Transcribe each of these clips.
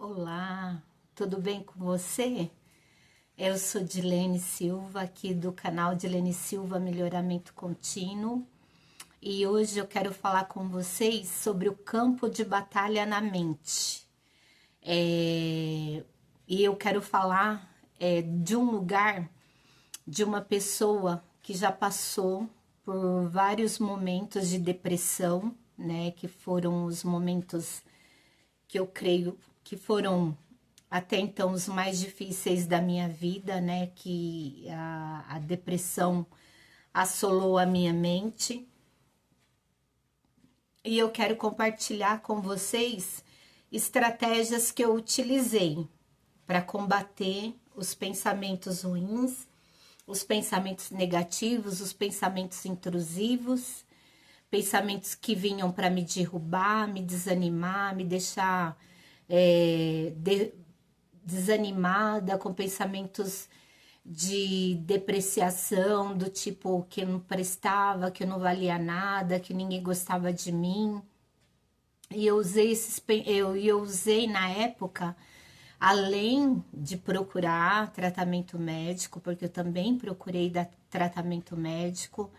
Olá, tudo bem com você? Eu sou Dilene Silva, aqui do canal Dilene Silva Melhoramento Contínuo, e hoje eu quero falar com vocês sobre o campo de batalha na mente. E eu quero falar de um lugar, de uma pessoa que já passou por vários momentos de depressão, né? Que foram os momentos que eu creio que foram até então os mais difíceis da minha vida, né? Que a depressão assolou a minha mente. E eu quero compartilhar com vocês estratégias que eu utilizei para combater os pensamentos ruins, os pensamentos negativos, os pensamentos intrusivos, pensamentos que vinham para me derrubar, me desanimar, me deixar desanimada, com pensamentos de depreciação, do tipo que eu não prestava, que eu não valia nada, que ninguém gostava de mim. E eu usei na época, além de procurar tratamento médico, porque eu também procurei dar tratamento médico,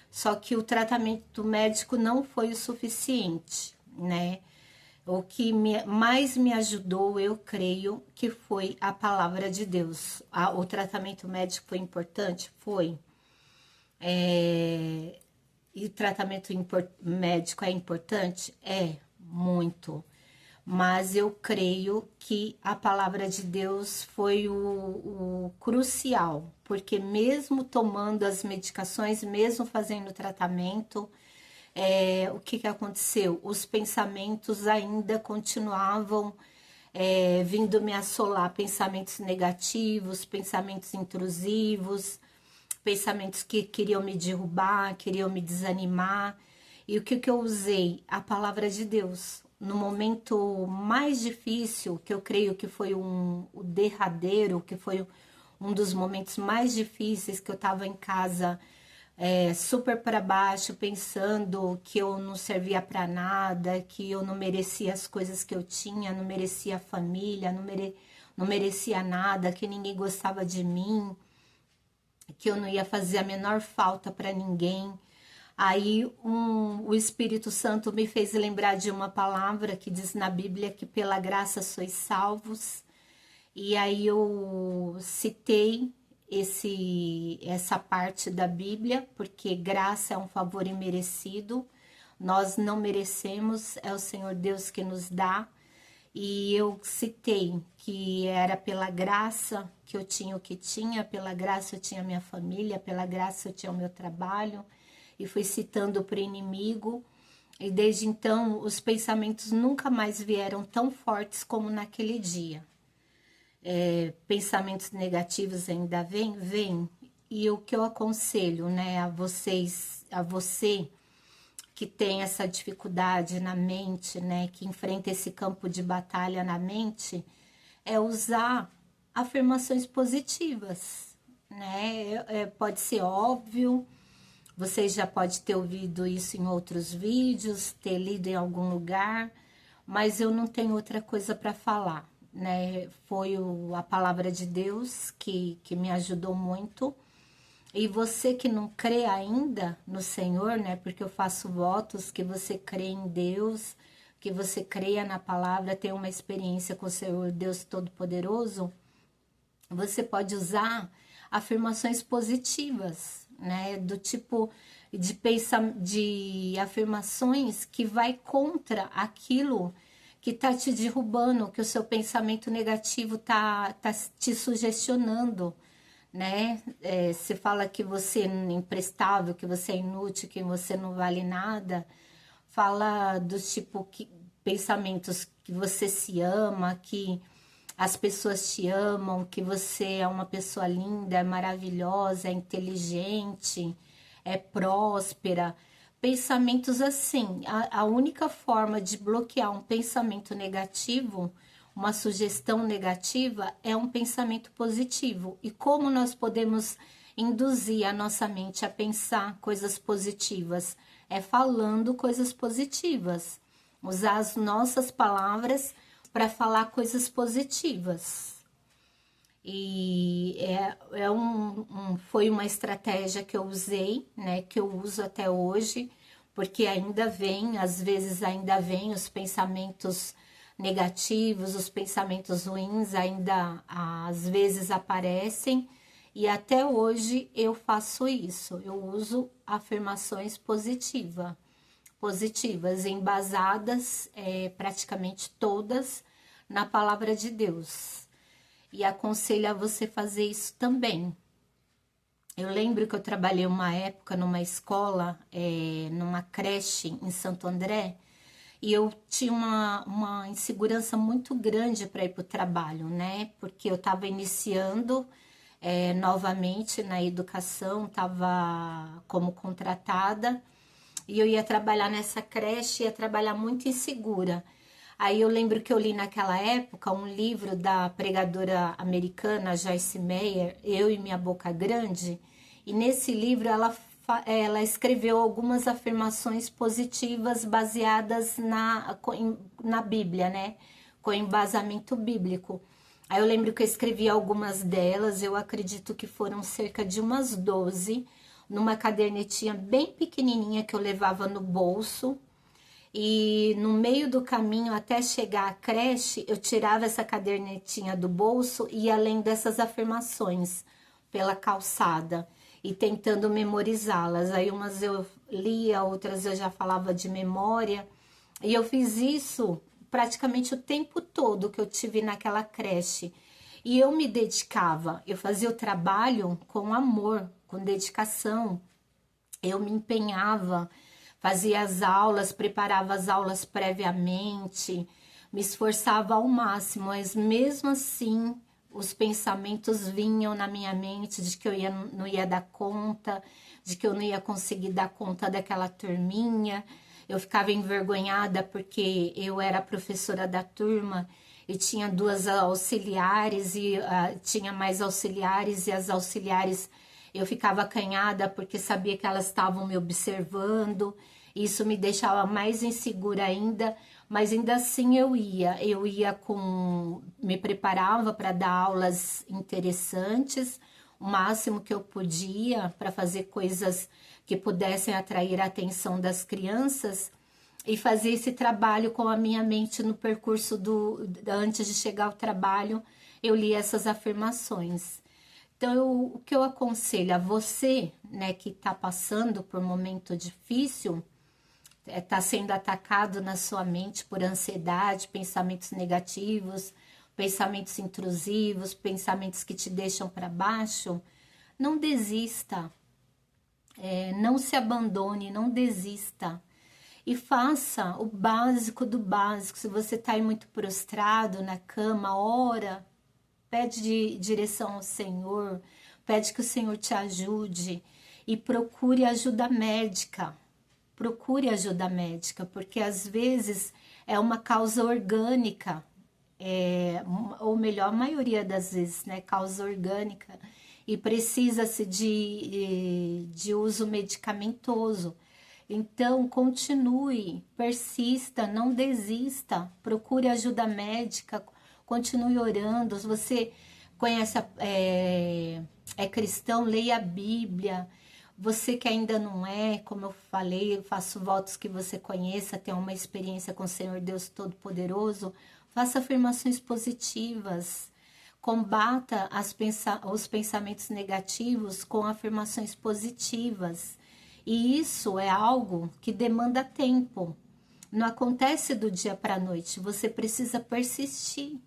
só que o tratamento médico não foi o suficiente, né? O que mais me ajudou, eu creio, que foi a palavra de Deus. O tratamento médico foi importante? Foi. E o tratamento médico é importante? É, muito. Mas eu creio que a palavra de Deus foi o crucial, porque mesmo tomando as medicações, mesmo fazendo o tratamento, o que aconteceu? Os pensamentos ainda continuavam vindo me assolar, pensamentos negativos, pensamentos intrusivos, pensamentos que queriam me derrubar, queriam me desanimar. E o que eu usei? A palavra de Deus. No momento mais difícil, que eu creio que foi o derradeiro, que foi um dos momentos mais difíceis, que eu estava em casa super para baixo, pensando que eu não servia para nada, que eu não merecia as coisas que eu tinha, não merecia a família, não merecia nada, que ninguém gostava de mim, que eu não ia fazer a menor falta para ninguém. Aí o Espírito Santo me fez lembrar de uma palavra que diz na Bíblia que pela graça sois salvos. E aí eu citei essa parte da Bíblia, porque graça é um favor imerecido. Nós não merecemos, é o Senhor Deus que nos dá. E eu citei que era pela graça que eu tinha o que tinha, pela graça eu tinha minha família, pela graça eu tinha o meu trabalho, e fui citando para o inimigo. E desde então os pensamentos nunca mais vieram tão fortes como naquele dia. Pensamentos negativos ainda vem. E o que eu aconselho, né, a você que tem essa dificuldade na mente, né, que enfrenta esse campo de batalha na mente, é usar afirmações positivas, né? Pode ser óbvio, você já pode ter ouvido isso em outros vídeos, ter lido em algum lugar, mas eu não tenho outra coisa para falar, né? Foi a palavra de Deus que me ajudou muito. E você que não crê ainda no Senhor, né? Porque eu faço votos que você crê em Deus, que você creia na palavra, tenha uma experiência com o Senhor Deus Todo-Poderoso, você pode usar afirmações positivas, né? Do tipo de afirmações que vai contra aquilo que tá te derrubando, que o seu pensamento negativo tá te sugestionando, né? Você fala que você é imprestável, que você é inútil, que você não vale nada. Fala dos pensamentos que você se ama, que as pessoas te amam, que você é uma pessoa linda, é maravilhosa, é inteligente, é próspera. Pensamentos assim. A única forma de bloquear um pensamento negativo, uma sugestão negativa, é um pensamento positivo. E como nós podemos induzir a nossa mente a pensar coisas positivas? É falando coisas positivas. Usar as nossas palavras para falar coisas positivas. E foi uma estratégia que eu usei, né, que eu uso até hoje, porque ainda vem, às vezes ainda vem os pensamentos negativos, os pensamentos ruins ainda às vezes aparecem, e até hoje eu faço isso, eu uso afirmações positivas, embasadas praticamente todas na palavra de Deus. E aconselho a você fazer isso também. Eu lembro que eu trabalhei uma época numa escola, numa creche em Santo André, e eu tinha uma insegurança muito grande para ir para o trabalho, né? Porque eu estava iniciando novamente na educação, estava como contratada, e eu ia trabalhar nessa creche, ia trabalhar muito insegura. Aí eu lembro que eu li naquela época um livro da pregadora americana Joyce Meyer, Eu e Minha Boca Grande, e nesse livro ela escreveu algumas afirmações positivas baseadas na Bíblia, né? Com embasamento bíblico. Aí eu lembro que eu escrevi algumas delas, eu acredito que foram cerca de umas 12, numa cadernetinha bem pequenininha que eu levava no bolso. E no meio do caminho até chegar à creche, eu tirava essa cadernetinha do bolso e ia lendo essas afirmações pela calçada e tentando memorizá-las. Aí umas eu lia, outras eu já falava de memória. E eu fiz isso praticamente o tempo todo que eu tive naquela creche. E eu me dedicava, eu fazia o trabalho com amor, com dedicação. Eu me empenhava, fazia as aulas, preparava as aulas previamente, me esforçava ao máximo, mas mesmo assim os pensamentos vinham na minha mente de que eu não ia dar conta, de que eu não ia conseguir dar conta daquela turminha. Eu ficava envergonhada porque eu era professora da turma e tinha 2 auxiliares e tinha mais auxiliares, e as auxiliares eu ficava acanhada porque sabia que elas estavam me observando. Isso me deixava mais insegura ainda, mas ainda assim eu ia me preparava para dar aulas interessantes, o máximo que eu podia para fazer coisas que pudessem atrair a atenção das crianças, e fazer esse trabalho com a minha mente no percurso antes de chegar ao trabalho, eu li essas afirmações. Então, o que eu aconselho a você, né, que está passando por um momento difícil, está sendo atacado na sua mente por ansiedade, pensamentos negativos, pensamentos intrusivos, pensamentos que te deixam para baixo, não desista, não se abandone, não desista. E faça o básico do básico. Se você está aí muito prostrado na cama, ora, pede direção ao Senhor, pede que o Senhor te ajude e procure ajuda médica. Procure ajuda médica, porque às vezes é uma causa orgânica, ou melhor, a maioria das vezes, né, causa orgânica, e precisa-se de uso medicamentoso. Então, continue, persista, não desista, procure ajuda médica, continue orando. Se você conhece, é cristão, leia a Bíblia. Você que ainda não é, como eu falei, eu faço votos que você conheça, tenha uma experiência com o Senhor Deus Todo-Poderoso, faça afirmações positivas, combata os pensamentos negativos com afirmações positivas. E isso é algo que demanda tempo. Não acontece do dia para a noite. Você precisa persistir.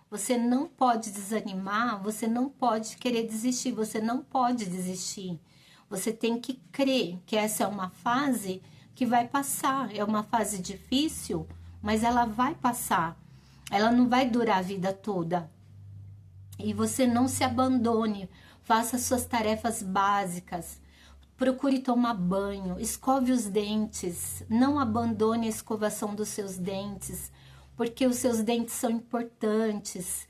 Você não pode desanimar, você não pode querer desistir, você não pode desistir. Você tem que crer que essa é uma fase que vai passar. É uma fase difícil, mas ela vai passar. Ela não vai durar a vida toda. E você não se abandone. Faça suas tarefas básicas. Procure tomar banho, escove os dentes, não abandone a escovação dos seus dentes, porque os seus dentes são importantes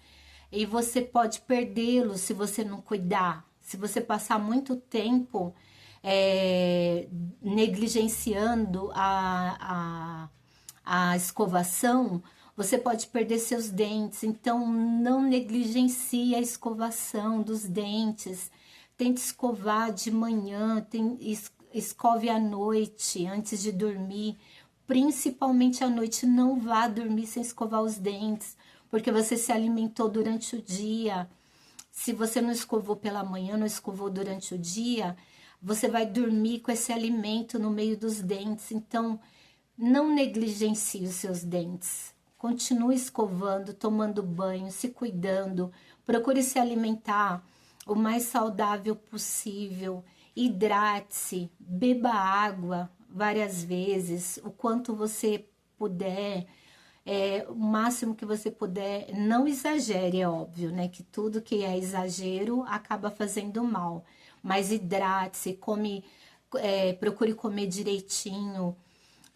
e você pode perdê-los se você não cuidar. Se você passar muito tempo negligenciando a escovação, Você pode perder seus dentes, então não negligencie a escovação dos dentes. Tente escovar de manhã, escove à noite, antes de dormir. Principalmente à noite, não vá dormir sem escovar os dentes, porque você se alimentou durante o dia. Se você não escovou pela manhã, não escovou durante o dia, você vai dormir com esse alimento no meio dos dentes. Então, não negligencie os seus dentes. Continue escovando, tomando banho, se cuidando. Procure se alimentar o mais saudável possível. Hidrate-se, beba água várias vezes, o quanto você puder, o máximo que você puder. Não exagere, é óbvio, né? Que tudo que é exagero acaba fazendo mal. Mas hidrate-se, procure comer direitinho.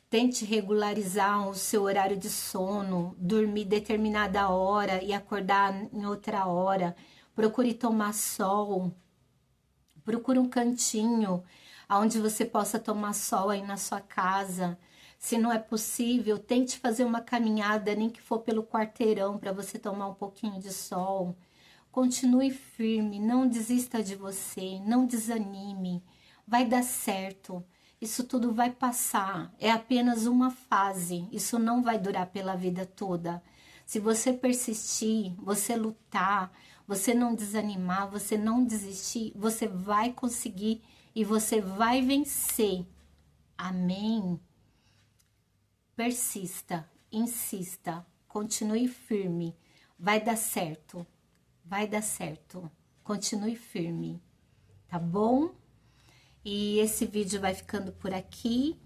Tente regularizar o seu horário de sono, dormir determinada hora e acordar em outra hora. Procure tomar sol. Procure um cantinho onde você possa tomar sol aí na sua casa. Se não é possível, tente fazer uma caminhada, nem que for pelo quarteirão, para você tomar um pouquinho de sol. Continue firme, não desista de você, não desanime. Vai dar certo. Isso tudo vai passar, é apenas uma fase, isso não vai durar pela vida toda. Se você persistir, você lutar, você não desanimar, você não desistir, você vai conseguir e você vai vencer. Amém? Persista, insista, continue firme, vai dar certo, vai dar certo. Continue firme, tá bom? E esse vídeo vai ficando por aqui.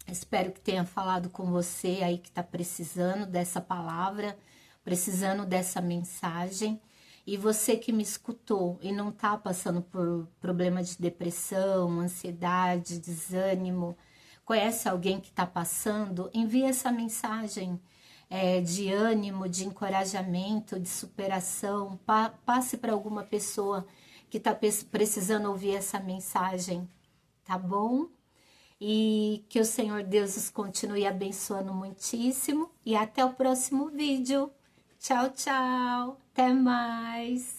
Espero que tenha falado com você aí que tá precisando dessa palavra, precisando dessa mensagem. E você que me escutou e não tá passando por problema de depressão, ansiedade, desânimo, conhece alguém que tá passando, envie essa mensagem de ânimo, de encorajamento, de superação. Passe para alguma pessoa que tá precisando ouvir essa mensagem, tá bom? E que o Senhor Deus os continue abençoando muitíssimo. E até o próximo vídeo. Tchau, tchau. Até mais.